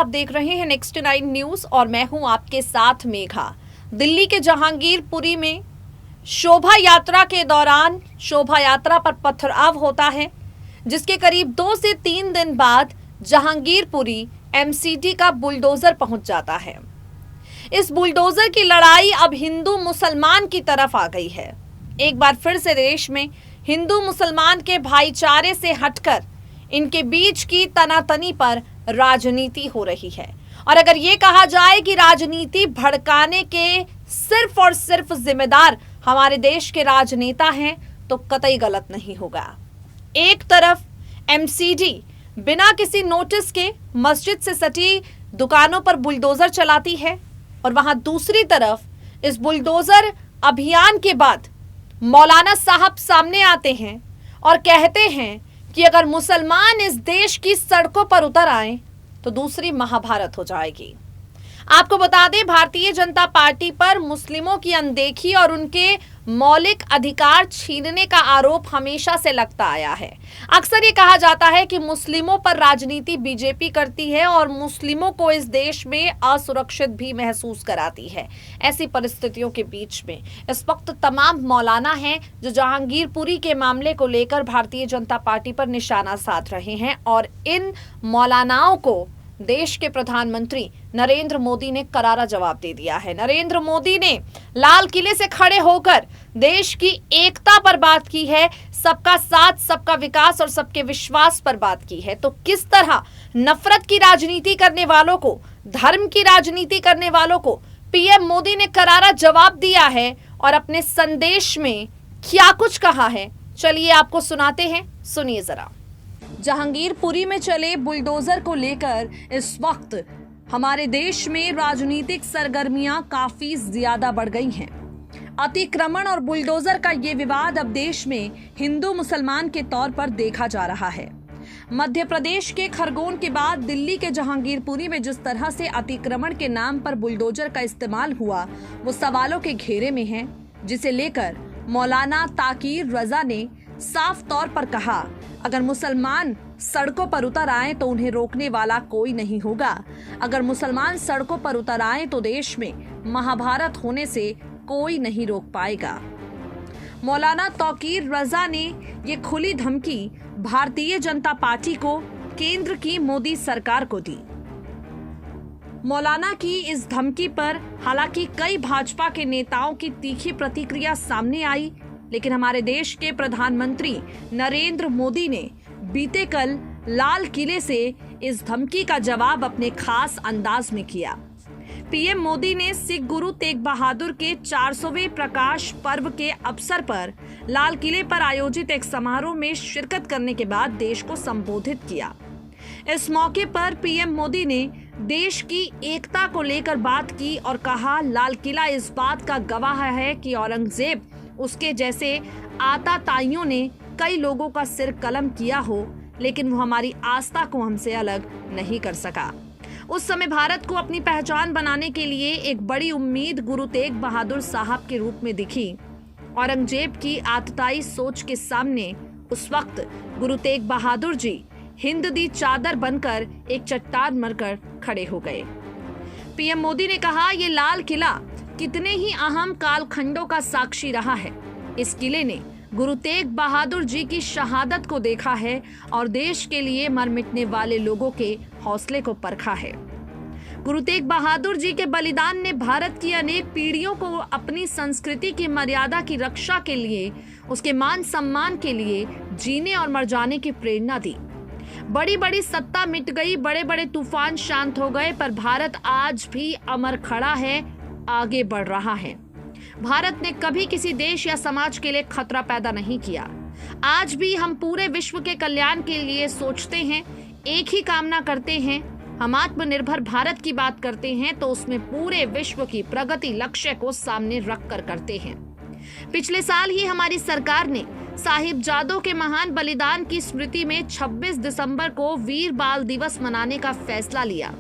आप देख रहे हैं नेक्स्ट 9 न्यूज और मैं हूं आपके साथ मेघा। दिल्ली के जहांगीरपुरी में शोभा यात्रा के दौरान शोभा यात्रा पर पथराव होता है, जिसके करीब 2 से 3 दिन बाद जहांगीरपुरी एमसीडी का बुलडोजर पहुंच जाता है। इस बुलडोजर की लड़ाई अब हिंदू मुसलमान की तरफ आ गई है। एक बार फिर से देश में हिंदू मुसलमान के भाईचारे से हटकर इनके बीच की तनातनी पर राजनीति हो रही है। और अगर ये कहा जाए कि राजनीति भड़काने के सिर्फ और सिर्फ जिम्मेदार हमारे देश के राजनेता हैं, तो कतई गलत नहीं होगा। एक तरफ एमसीडी बिना किसी नोटिस के मस्जिद से सटी दुकानों पर बुलडोजर चलाती है और वहां दूसरी तरफ इस बुलडोजर अभियान के बाद मौलाना साहब सामने आते हैं और कहते हैं कि अगर मुसलमान इस देश की सड़कों पर उतर आए तो दूसरी महाभारत हो जाएगी। आपको बता दें, भारतीय जनता पार्टी पर मुस्लिमों की अनदेखी और उनके मौलिक अधिकार छीनने का आरोप हमेशा से लगता आया है। अक्सर ये कहा जाता है कि मुस्लिमों पर राजनीति बीजेपी करती है और मुस्लिमों को इस देश में असुरक्षित भी महसूस कराती है। ऐसी परिस्थितियों के बीच में इस वक्त तमाम मौलाना हैं जो जहांगीरपुरी के मामले को लेकर भारतीय जनता पार्टी पर निशाना साध रहे हैं और इन मौलानाओं को देश के प्रधानमंत्री नरेंद्र मोदी ने करारा जवाब दे दिया है। नरेंद्र मोदी ने लाल किले से खड़े होकर देश की एकता पर बात की है, सबका साथ, सबका विकास और सबके विश्वास पर बात की है। तो किस तरह नफरत की राजनीति करने वालों को, धर्म की राजनीति करने वालों को पीएम मोदी ने करारा जवाब दिया है और अपने संदेश में क्या कुछ कहा है, चलिए आपको सुनाते हैं, सुनिए जरा। जहांगीरपुरी में चले बुलडोजर को लेकर इस वक्त हमारे देश में राजनीतिक सरगर्मियां काफी ज्यादा बढ़ गई हैं। अतिक्रमण और बुलडोजर का ये विवाद अब देश में हिंदू मुसलमान के तौर पर देखा जा रहा है। मध्य प्रदेश के खरगोन के बाद दिल्ली के जहांगीरपुरी में जिस तरह से अतिक्रमण के नाम पर बुलडोजर का इस्तेमाल हुआ, वो सवालों के घेरे में है, जिसे लेकर मौलाना ताकीर रजा ने साफ तौर पर कहा, अगर मुसलमान सड़कों पर उतर आए तो उन्हें रोकने वाला कोई नहीं होगा। अगर मुसलमान सड़कों पर उतर आए तो देश में महाभारत होने से कोई नहीं रोक पाएगा। मौलाना ताकीर रजा ने ये खुली धमकी भारतीय जनता पार्टी को, केंद्र की मोदी सरकार को दी। मौलाना की इस धमकी पर हालांकि कई भाजपा के नेताओं की तीखी प्रतिक्रिया सामने आई, लेकिन हमारे देश के प्रधानमंत्री नरेंद्र मोदी ने बीते कल लाल किले से इस धमकी का जवाब अपने खास अंदाज में किया। पीएम मोदी ने सिख गुरु तेग बहादुर के 400वें प्रकाश पर्व के अवसर पर लाल किले पर आयोजित एक समारोह में शिरकत करने के बाद देश को संबोधित किया। इस मौके पर पीएम मोदी ने देश की एकता को लेकर बात की और कहा, लाल किला इस बात का गवाह है कि औरंगजेब, उसके जैसे आताताइयों ने कई लोगों का सिर कलम किया हो, लेकिन वो हमारी आस्था को हमसे अलग नहीं कर सका। उस समय भारत को अपनी पहचान बनाने के लिए एक बड़ी उम्मीद गुरु तेग बहादुर साहब के रूप में दिखी। औरंगजेब की आतताई सोच के सामने उस वक्त गुरु तेग बहादुर जी हिंद दी चादर बनकर एक चट्टान बनकर खड़े हो गए। पीएम मोदी ने कहा, ये लाल किला कितने ही अहम कालखंडों का साक्षी रहा है। इस किले ने गुरु तेग बहादुर जी की शहादत को देखा है और देश के लिए मर मिटने वाले लोगों के हौसले को परखा है। गुरु तेग बहादुर जी के बलिदान ने भारत की अनेक पीढ़ियों को अपनी संस्कृति की मर्यादा की रक्षा के लिए, उसके मान सम्मान के लिए जीने और मर जाने की प्रेरणा दी। बड़ी बड़ी सत्ता मिट गई, बड़े बड़े तूफान शांत हो गए, पर भारत आज भी अमर खड़ा है, आगे बढ़ रहा है। भारत ने कभी किसी देश या समाज के लिए खतरा पैदा नहीं किया। आज भी हम पूरे विश्व के कल्याण के लिए सोचते हैं, एक ही कामना करते हैं। हम आत्मनिर्भर भारत की बात करते हैं तो उसमें पूरे विश्व की प्रगति लक्ष्य को सामने रखकर करते हैं। पिछले साल ही हमारी सरकार ने साहिबजादों के महान बलिदान की स्मृति में 26 दिसंबर को वीर बाल दिवस मनाने का फैसला लिया।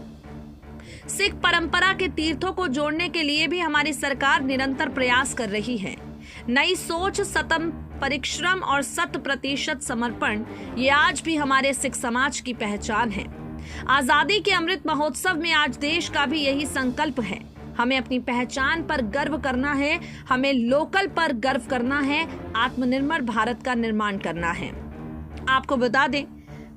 सिख परंपरा के तीर्थों को जोड़ने के लिए भी हमारी सरकार निरंतर प्रयास कर रही है। नई सोच, सतत परिश्रम और 100% समर्पण, ये आज भी हमारे सिख समाज की पहचान है। आजादी के अमृत महोत्सव में आज देश का भी यही संकल्प है। हमें अपनी पहचान पर गर्व करना है, हमें लोकल पर गर्व करना है, आत्मनिर्भर भारत का निर्माण करना है। आपको बता दें,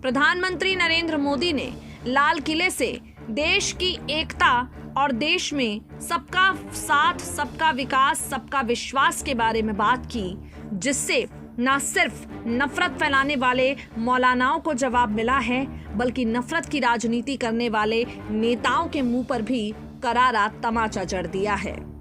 प्रधानमंत्री नरेंद्र मोदी ने लाल किले से देश की एकता और देश में सबका साथ, सबका विकास, सबका विश्वास के बारे में बात की, जिससे न सिर्फ नफरत फैलाने वाले मौलानाओं को जवाब मिला है, बल्कि नफरत की राजनीति करने वाले नेताओं के मुंह पर भी करारा तमाचा जड़ दिया है।